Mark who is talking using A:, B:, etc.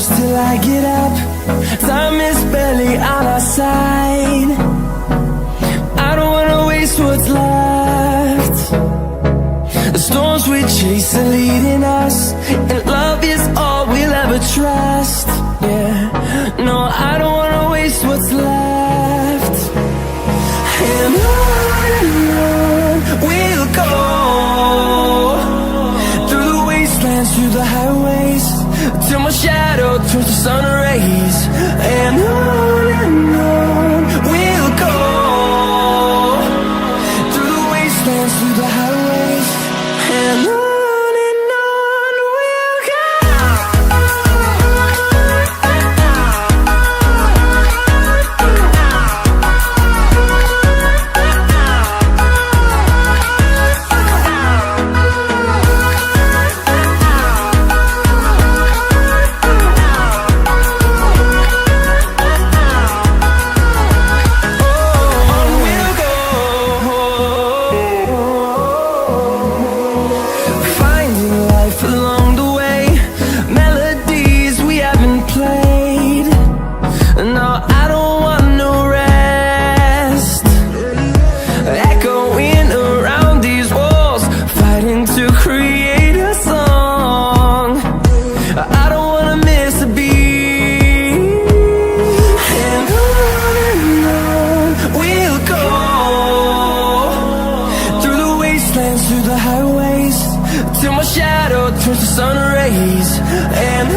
A: close till I get up. Time is barely on our side. I don't wanna waste what's left. The storms we chase are leading us, and love is all we'll ever trust. Yeah, no, I don't wanna waste what's left. And on we'll go, through the wastelands, through the highways, till my shadow turns to sun rays. And on we'll go, through the wastelands, through the highways, and on we'll go. Through the highways, till my shadow turns to sun rays. And